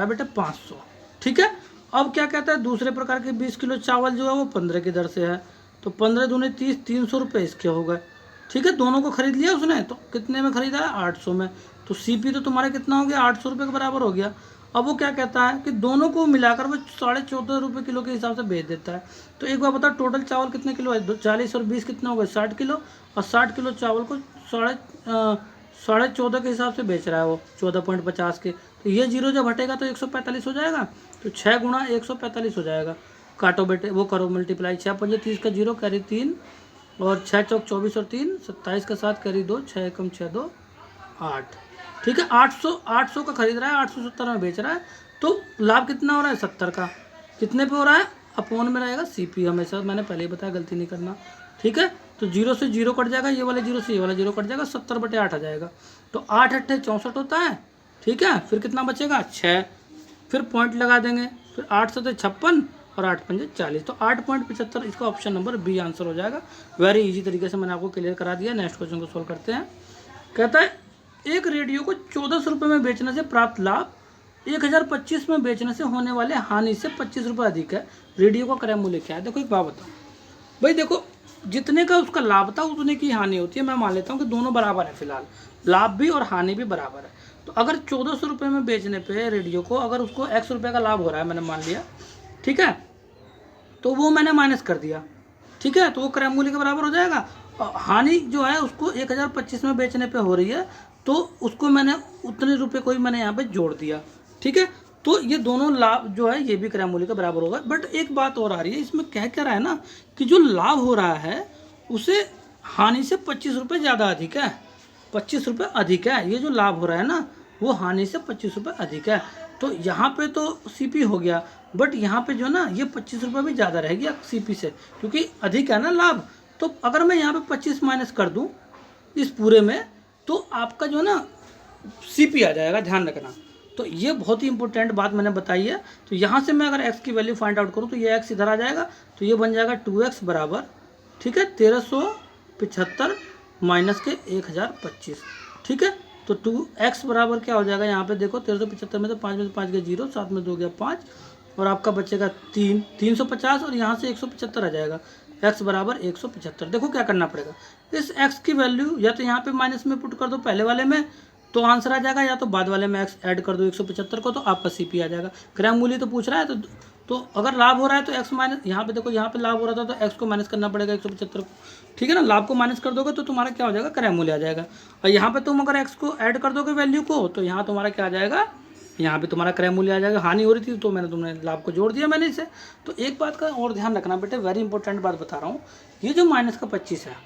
बेटा 500। ठीक है। अब क्या कहता है, दूसरे प्रकार के 20 किलो चावल जो है वो 15 की दर से है। तो 15 दूनी 30, 300 रुपये इसके हो गए। ठीक है, दोनों को खरीद लिया उसने, तो कितने में खरीदा है 800 में। तो सीपी तो तुम्हारा कितना हो गया 800 रुपये के बराबर हो गया। अब वो क्या कहता है कि दोनों को मिलाकर वो 14.5 रुपये किलो के हिसाब से बेच देता है। तो एक बार बताओ टोटल चावल कितने किलो है, 40 और 20 कितना हो गए 60 किलो, और 60 किलो चावल को 14.5 के हिसाब से बेच रहा है वो 14.50 के। तो ये जीरो जब हटेगा तो 145 हो जाएगा। तो 6 गुणा 145 हो जाएगा। काटो बेटे, वो करो मल्टीप्लाई, 6 पंजे 30 का 0 कैरी 3, और 6 चौक 24 और 3 27 का 7 कैरी 2, 6 एकम 6 2 8। ठीक है, 800 का खरीद रहा है, 870 में बेच रहा है। तो लाभ कितना हो रहा है 70 का। कितने पे हो रहा है, अपोन में रहेगा सीपी हमेशा, मैंने पहले ही बताया, गलती नहीं करना। ठीक है, तो 0 से 0 कट जाएगा, ये वाले 0 से ये वाला 0 कट जाएगा, 70/8 आ जाएगा। तो 8 8 64 होता है। ठीक है, फिर कितना बचेगा 6, फिर पॉइंट लगा देंगे, फिर 8 से 56 और 8 पंजे 40। तो 8.75 इसका ऑप्शन नंबर बी आंसर हो जाएगा। वेरी इजी तरीके से मैंने आपको क्लियर करा दिया। नेक्स्ट क्वेश्चन को सोल्व करते हैं। कहता है एक रेडियो को 1400 रुपये में बेचने से प्राप्त लाभ 1025 में बेचने से होने वाले हानि से 25 रुपये अधिक है। रेडियो का क्रय मूल्य क्या है। देखो एक बात बताओ भाई, देखो जितने का उसका लाभ था उतने की हानि होती है। मैं मान लेता हूँ कि दोनों बराबर है, फिलहाल लाभ भी और हानि भी बराबर है। तो अगर 1400 रुपये में बेचने पे रेडियो को अगर उसको x रुपये का लाभ हो रहा है, मैंने मान लिया, ठीक है, तो वो मैंने माइनस कर दिया। ठीक है, तो वो क्रय मूल्य के बराबर हो जाएगा। और हानि जो है उसको 1025 में बेचने पे हो रही है, तो उसको मैंने उतने रुपये को ही मैंने यहाँ पे जोड़ दिया। ठीक है, तो ये दोनों लाभ जो है ये भी क्रय मूल्य के बराबर होगा। बट एक बात और आ रही है, इसमें कह क्या रहा है ना कि जो लाभ हो रहा है उसे हानि से 25 रुपये ज़्यादा अधिक है, 25 रुपये अधिक है। ये जो लाभ हो रहा है ना वो हानि से 25 रुपये अधिक है। तो यहाँ पे तो सीपी हो गया, बट यहाँ पे जो ना ये 25 रुपये भी ज़्यादा रहेगी सीपी से, क्योंकि अधिक है ना लाभ। तो अगर मैं यहाँ पे 25 माइनस कर दूँ इस पूरे में, तो आपका जो है ना सीपी आ जाएगा, ध्यान रखना। तो ये बहुत ही इंपॉर्टेंट बात मैंने बताई है। तो यहाँ से मैं अगर x की वैल्यू फाइंड आउट करूँ तो ये x इधर आ जाएगा, तो ये बन जाएगा 2x बराबर, ठीक है, 1375 माइनस के 1025। ठीक है, तो 2x बराबर क्या हो जाएगा, यहाँ पे देखो 1375 में तो 5 में 5 गया 0, 7 में 2 गया 5, और आपका बचेगा 350, और यहाँ से 175 आ जाएगा। x बराबर 175। देखो क्या करना पड़ेगा, इस x की वैल्यू या तो यहाँ पे माइनस में पुट कर दो पहले वाले में तो आंसर आ जाएगा, या तो बाद वाले में x ऐड कर दो 175 को, तो आपका सीपी आ जाएगा। क्रय मूल्य तो पूछ रहा है, तो अगर लाभ हो रहा है तो x माइनस, यहाँ पे देखो यहाँ पे लाभ हो रहा था तो x को माइनस करना पड़ेगा 175 को। ठीक है ना, लाभ को माइनस कर दोगे तो तुम्हारा क्या हो जाएगा, क्रय मूल्य आ जाएगा। और यहाँ पे तुम अगर x को ऐड कर दोगे वैल्यू को, तो यहाँ तुम्हारा क्या आ जाएगा, यहाँ पे तुम्हारा क्रय मूल्य आ जाएगा। हानि हो रही थी तो तुमने लाभ को जोड़ दिया मैंने इसे। तो एक बात का और ध्यान रखना बेटे, वेरी इंपॉर्टेंट बात बता रहा हूँ, ये जो माइनस का 25 है,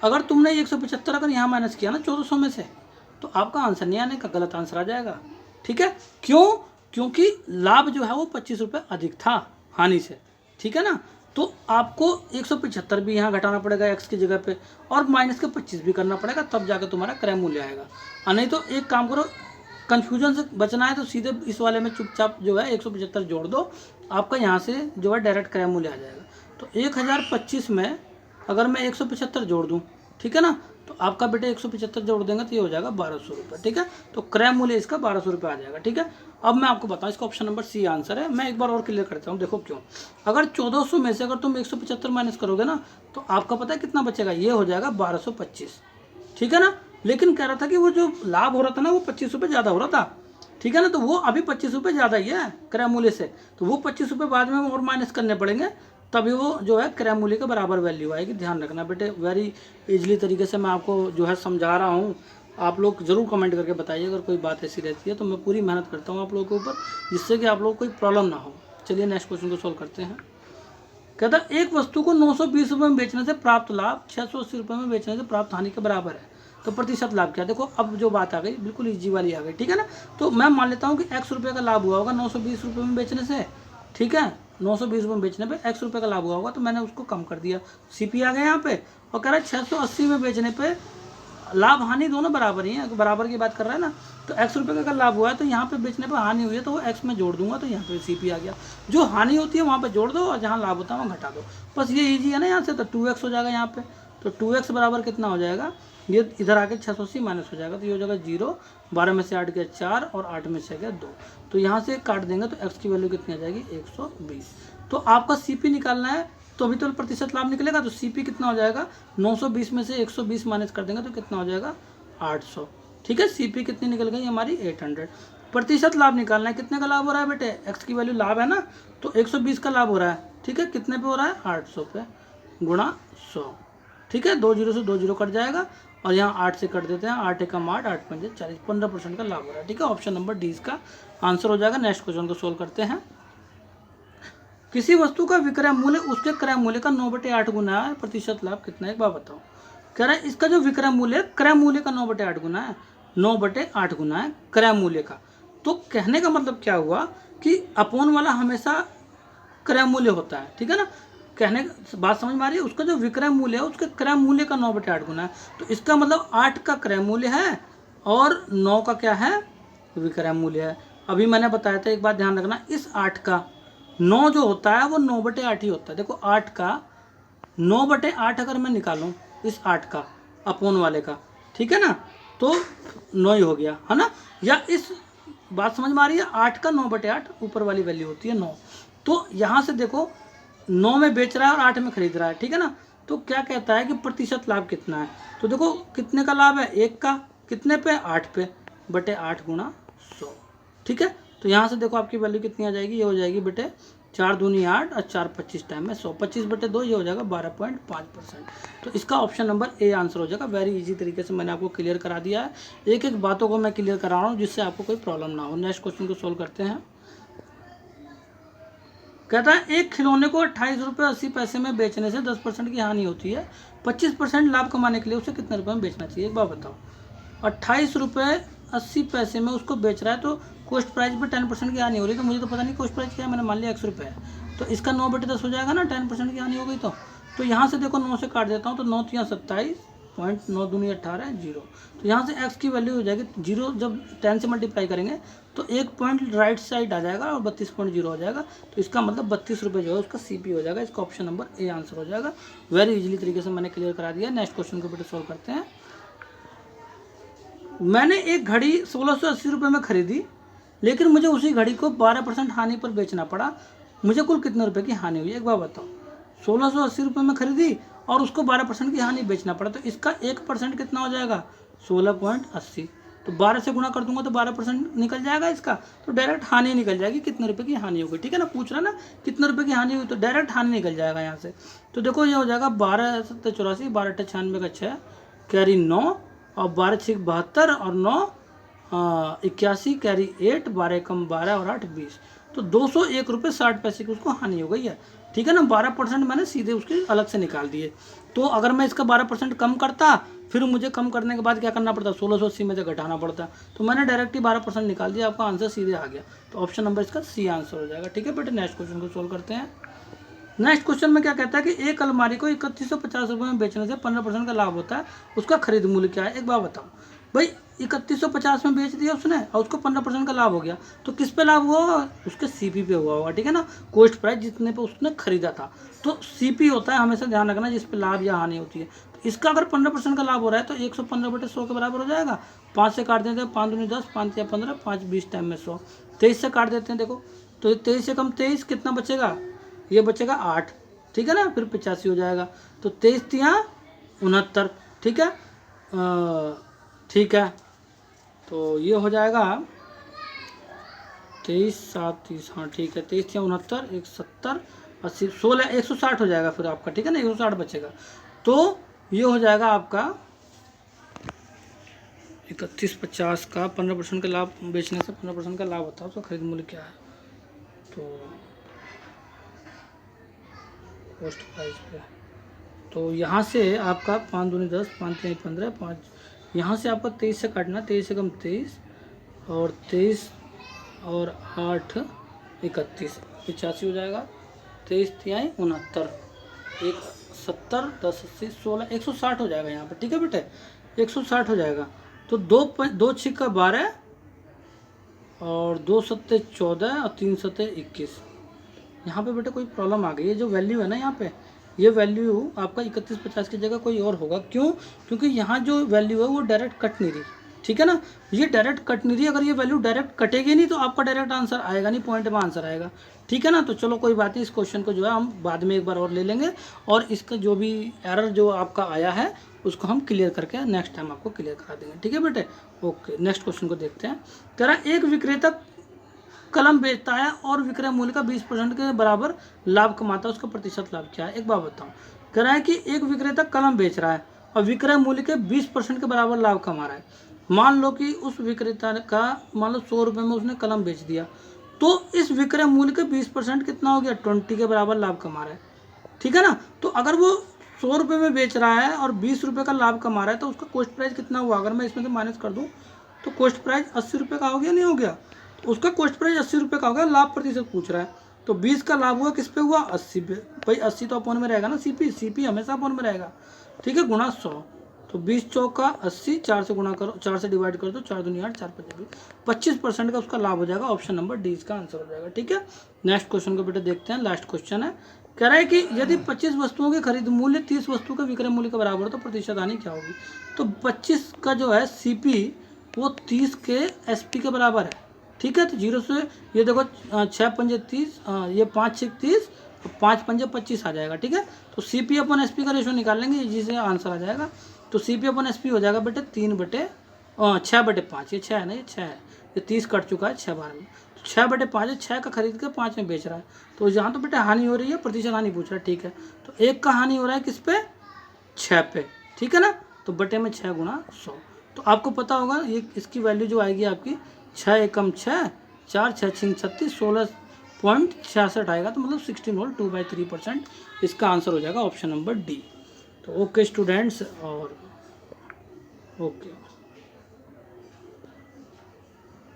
अगर तुमने 175 अगर यहाँ माइनस किया ना 1400 में से, तो आपका आंसर नहीं आने का, गलत आंसर आ जाएगा। ठीक है, क्यों, क्योंकि लाभ जो है वो 25 रुपये अधिक था हानि से। ठीक है ना, तो आपको 175 भी यहाँ घटाना पड़ेगा x की जगह पे, और माइनस के 25 भी करना पड़ेगा, तब जाकर तुम्हारा क्रय मूल्य आएगा। और नहीं तो एक काम करो, कन्फ्यूजन से बचना है तो सीधे इस वाले में चुपचाप जो है 175 जोड़ दो, आपका यहाँ से जो है डायरेक्ट क्रय मूल्य आ जाएगा। तो 1025 में अगर मैं 175 जोड़ दूँ, ठीक है ना, तो आपका बेटे 175 जोड़ देंगे तो ये हो जाएगा 1200 रुपये। ठीक है, तो क्रय मूल्य इसका 1200 रुपये आ जाएगा। ठीक है, अब मैं आपको बताऊँ, इसका ऑप्शन नंबर सी आंसर है। मैं एक बार और क्लियर करता हूँ, देखो क्यों। अगर 1400 में से अगर तुम 175 माइनस करोगे ना, तो आपका पता है कितना बचेगा, ये हो जाएगा 1225। ठीक है ना, लेकिन कह रहा था कि वो जो लाभ हो रहा था ना वो 25 रुपये ज़्यादा हो रहा था। ठीक है ना, तो वो अभी 25 रुपये ज़्यादा ही है क्रय मूल्य से, तो वो 25 रुपये बाद में और माइनस करने पड़ेंगे, तभी वो जो है क्रय मूल्य के बराबर वैल्यू आएगी। ध्यान रखना बेटे, वेरी इजीली तरीके से मैं आपको जो है समझा रहा हूँ। आप लोग ज़रूर कमेंट करके बताइए अगर कोई बात ऐसी रहती है, तो मैं पूरी मेहनत करता हूँ आप लोगों के ऊपर, जिससे कि आप लोग कोई प्रॉब्लम ना हो। चलिए नेक्स्ट क्वेश्चन को सोल्व करते हैं। कहता है एक वस्तु को 920 रुपये में बेचने से प्राप्त लाभ 680 रुपये में बेचने से प्राप्त हानि के बराबर है, तो प्रतिशत लाभ क्या। देखो अब जो बात आ गई बिल्कुल ईजी वाली आ गई। ठीक है ना, तो मैं मान लेता हूँ कि x रुपये का लाभ हुआ होगा 920 रुपये में बेचने से। ठीक है, 920 रुपये में बेचने पे x रुपये का लाभ हुआ होगा, तो मैंने उसको कम कर दिया, सीपी आ गया यहाँ पे, और कह रहा है 680 में बेचने पे लाभ हानि दोनों बराबर ही है, बराबर की बात कर रहा है ना। तो x रुपये का अगर लाभ हुआ है तो यहाँ पे बेचने पर हानि हुई है तो वो x में जोड़ दूंगा, तो यहाँ पे CP आ गया। जो हानि होती है वहाँ पे जोड़ दो और जहाँ लाभ होता है वहाँ घटा दो, बस ये ईजी है ना। यहाँ से तो 2x हो जाएगा यहाँ पे, तो 2x बराबर कितना हो जाएगा, ये इधर आके 680 माइनस हो जाएगा, तो ये हो जाएगा 0, 12 में से 8 गया 4 और 8 में से गया 2, तो यहाँ से काट देंगे तो x की वैल्यू कितनी आ जाएगी 120। तो आपका CP निकालना है, तो अभी तो प्रतिशत लाभ निकलेगा, तो CP कितना हो जाएगा 920 में से 120 माइनस कर देंगे तो कितना हो जाएगा 800। ठीक है, CP कितनी निकल गई हमारी 800। प्रतिशत लाभ निकालना है, कितने का लाभ हो रहा है बेटे, x की वैल्यू लाभ है ना, तो 120 का लाभ हो रहा है। ठीक है, कितने पे हो रहा है 800 पे गुणा 100। ठीक है, 2 जीरो से 2 जीरो कट जाएगा और यहाँ 8 से कट देते हैं, 8 एकम 8, 8 पंजे 40, 15% का लाभ हो रहा है। ठीक है, ऑप्शन नंबर डी इसका आंसर हो जाएगा। नेक्स्ट क्वेश्चन को सोल्व करते हैं। किसी वस्तु का विक्रय मूल्य उसके क्रय मूल्य का 9/8 गुना है, प्रतिशत लाभ कितना है एक बार बताओ। कह रहा है इसका जो विक्रय मूल्य है क्रय मूल्य का 9/8 गुना है, 9/8 गुना है क्रय मूल्य का। तो कहने का मतलब क्या हुआ कि अपोन वाला हमेशा क्रय मूल्य होता है। ठीक है ना, कहने बात समझ में आ रही है। उसका जो विक्रय मूल्य है उसके क्रय मूल्य का 9/8 गुना है, तो इसका मतलब 8 का क्रय मूल्य है और 9 का क्या है विक्रय मूल्य है। अभी मैंने बताया था, एक बात ध्यान रखना, इस 8 का 9 जो होता है वो 9/8 ही होता है। देखो 8 का 9/8 अगर मैं निकालूं इस 8 का अपोन वाले का, ठीक है ना, तो 9 ही हो गया है ना। या इस बात समझ में आ रही है, 8 का 9/8 ऊपर वाली वैल्यू होती है 9। तो यहाँ से देखो 9 में बेच रहा है और 8 में खरीद रहा है। ठीक है ना, तो क्या कहता है कि प्रतिशत लाभ कितना है, तो देखो कितने का लाभ है 1 का, कितने पे 8 पे बटे 8 गुणा 100। ठीक है, तो यहाँ से देखो आपकी वैल्यू कितनी आ जाएगी, ये हो जाएगी बेटे 4 दूनी 8 और 4 25 टाइम में 100, 25/2 ये हो जाएगा 12.5%। तो इसका ऑप्शन नंबर ए आंसर हो जाएगा। वेरी इजी तरीके से मैंने आपको क्लियर करा दिया है, एक एक बातों को मैं क्लियर करा रहा हूँ जिससे आपको कोई प्रॉब्लम ना हो। नेक्स्ट क्वेश्चन को सोल्व करते हैं। कहता है एक खिलौने को 28 रुपये 80 पैसे में बेचने से 10% की हानि होती है, 25% लाभ कमाने के लिए उसे कितने रुपये में बेचना चाहिए एक बार बताओ। 28 रुपये 80 पैसे में उसको बेच रहा है, तो कॉस्ट प्राइस पे 10% की हानि हो रही है। तो मुझे तो पता नहीं कॉस्ट प्राइस क्या है, मैंने मान लिया 100 रुपये है, तो इसका 9/10 हो जाएगा ना, 10% की हानि हो गई। तो यहाँ से देखो 9 से काट देता हूँ, तो 9 तिया 27, 9 दूनी 18, 0। तो यहाँ से x की वैल्यू हो जाएगी 0, जब 10 से मल्टीप्लाई करेंगे तो 1 पॉइंट राइट साइड आ जाएगा और 32.0 हो जाएगा। तो इसका मतलब 32 रुपये जो है उसका CP हो जाएगा। इसका ऑप्शन नंबर ए आंसर हो जाएगा। वेरी इजीली तरीके से मैंने क्लियर करा दिया। नेक्स्ट क्वेश्चन को बेटे सोल्व करते हैं। मैंने एक घड़ी 1680 रुपये में खरीदी, लेकिन मुझे उसी घड़ी को 12% हानि पर बेचना पड़ा, मुझे कुल कितने रुपए की हानि हुई एक बार बताओ। 1680 रुपये में खरीदी और उसको 12% की हानि बेचना पड़ा, तो इसका 1% कितना हो जाएगा 16.80। तो 12 से गुणा कर दूंगा तो 12% निकल जाएगा इसका, तो डायरेक्ट हानि निकल जाएगी कितने रुपए की हानि होगी। ठीक है ना, पूछ रहा ना कितने रुपए की हानि हुई, तो डायरेक्ट हानि निकल जाएगा यहाँ से। तो देखो ये हो जाएगा 12 7 84, 12 8 96 का 6 कैरी 9 और 12 6 72 और 9 81 कैरी 8, 12 कम 12 और 8 20, तो 201 रुपये 60 पैसे की उसको हानि हो गई है। ठीक है ना, 12% मैंने सीधे उसके अलग से निकाल दिए। तो अगर मैं इसका 12% कम करता, फिर मुझे कम करने के बाद क्या करना पड़ता, 1680 में से घटाना पड़ता, तो मैंने डायरेक्ट ही 12% निकाल दिया, आपका आंसर सीधे आ गया। तो ऑप्शन नंबर इसका सी आंसर हो जाएगा। ठीक है बेटे, नेक्स्ट क्वेश्चन को सोल्व करते हैं। नेक्स्ट क्वेश्चन में क्या कहता है कि एक अलमारी को 3150 रुपये में बेचने से 15% का लाभ होता है, उसका खरीद मूल्य क्या है एक बार बताओ। भाई 3150 में बेच दिया उसने और उसको 15% का लाभ हो गया, तो किस पे लाभ हुआ होगा, उसके CP पे हुआ होगा। ठीक है ना, कॉस्ट प्राइस जितने पे उसने खरीदा था, तो CP होता है, हमेशा ध्यान रखना, जिस पे लाभ या हानि होती है। तो इसका अगर 15% का लाभ हो रहा है तो 115/100 के बराबर हो जाएगा। 5 से काट देते हैं, 5 दूनी 10, 5 या 15, 5 20 टाइम में 100, 23 से काट देते हैं, देखो तो 23 से कम 23 कितना बचेगा, ये बचेगा 8। ठीक है ना, फिर 85 हो जाएगा, तो 23 तिया 69। ठीक है, ठीक है, तो ये हो जाएगा 23 7 30, हाँ ठीक है, 23 या 69, 170 80 16 160 हो जाएगा फिर आपका। ठीक है ना, 160 बचेगा, तो ये हो जाएगा आपका 3150 का 15% का लाभ, बेचने से 15% का लाभ होता है, उसका खरीद मूल्य क्या है, तो कॉस्ट प्राइस पे। तो यहाँ से आपका 5 दूनी 10, 5 3 15, 5 यहाँ से आपका 23 से काटना, 23 से कम 23 और 23 और 8 31, 85 हो जाएगा, 23 तिहाई 69, 170 10 80 16 160 हो जाएगा यहाँ पर। ठीक है बेटे, 160 हो जाएगा। तो दो छिक्का 12 और 2 सत्ते 14 और 3 सत्ते 21। यहाँ पे बेटा कोई प्रॉब्लम आ गई है, जो वैल्यू है ना यहाँ पे, ये वैल्यू आपका 3150 की जगह कोई और होगा। क्यों? क्योंकि यहाँ जो वैल्यू है वो डायरेक्ट कट नहीं रही, ठीक है ना, ये डायरेक्ट कट नहीं रही। अगर ये वैल्यू डायरेक्ट कटेगी नहीं तो आपका डायरेक्ट आंसर आएगा नहीं, पॉइंट में आंसर आएगा, ठीक है ना। तो चलो कोई बात नहीं, इस क्वेश्चन को जो है हम बाद में एक बार और ले लेंगे, और इसका जो भी एरर जो आपका आया है उसको हम क्लियर करके नेक्स्ट टाइम आपको क्लियर करा देंगे, ठीक है बेटे। ओके, नेक्स्ट क्वेश्चन को देखते हैं। कह रहा है एक विक्रेता कलम बेचता है और विक्रय मूल्य का 20% के बराबर लाभ कमाता है, उसका प्रतिशत लाभ क्या है? एक बात बताऊं, कह रहा है कि एक विक्रेता कलम बेच रहा है और विक्रय मूल्य के 20% के बराबर लाभ कमा रहा है। मान लो कि उस विक्रेता का मान लो 100 रुपये में उसने कलम बेच दिया, तो इस विक्रय मूल्य के 20% कितना हो गया? 20 के बराबर लाभ कमा रहा है, ठीक है ना। तो अगर वो 100 रुपये में बेच रहा है और 20 रुपये का लाभ कमा रहा है, तो उसका कॉस्ट प्राइस कितना हुआ? अगर मैं इसमें से माइनस कर दूं तो कॉस्ट प्राइस 80 रुपये का हो गया, नहीं हो गया? तो उसका कॉस्ट प्राइस 80 रुपये का हो गया, लाभ प्रतिशत पूछ रहा है। तो 20 का लाभ हुआ किस पे हुआ? 80 पे। भाई 80 तो अपन में रहेगा ना, सीपी हमेशा अपन में रहेगा, ठीक है, गुणा 100। तो 20 चौका 80, 4 से गुणा करो, 4 से डिवाइड कर दो, 4 दूनी 8, 4 पचे 25% का उसका लाभ हो जाएगा। ऑप्शन नंबर डी इसका आंसर हो जाएगा, ठीक है। नेक्स्ट क्वेश्चन को बेटा देखते हैं, लास्ट क्वेश्चन है। कह रहा है कि यदि 25 वस्तुओं के खरीद मूल्य 30 वस्तु के विक्रय मूल्य के बराबर हो तो प्रतिशत हानि क्या होगी? तो 25 का जो है सीपी वो 30 के एसपी के बराबर है, ठीक है। तो 0 से ये देखो 6 पंजे 30, ये 5 6 30, 5 पंजे 25 आ जाएगा, ठीक है। तो सी पी अपन एस पी का रेशो निकाल लेंगे, जिससे आंसर आ जाएगा। तो सी पी अपन एस पी हो जाएगा बेटे 6/5। ये 6 है ना, ये 6 है, ये 30 कट चुका है 6 बार में। तो 6/5 है, 6 का खरीद के 5 में बेच रहा है। तो यहाँ तो बेटे हानि हो रही है, प्रतिशत हानि पूछ रहा है, ठीक है। तो 1 का हानि हो रहा है किस पे? 6 पे, ठीक है ना। तो बटे में 6 गुणा 100। तो आपको पता होगा ये इसकी वैल्यू जो आएगी आपकी 6 एकम 6, 4 6 6 36, 16.66 आएगा। तो मतलब 16 वोल्ट 2/3% इसका आंसर हो जाएगा ऑप्शन नंबर डी। तो ओके स्टूडेंट्स, और ओके।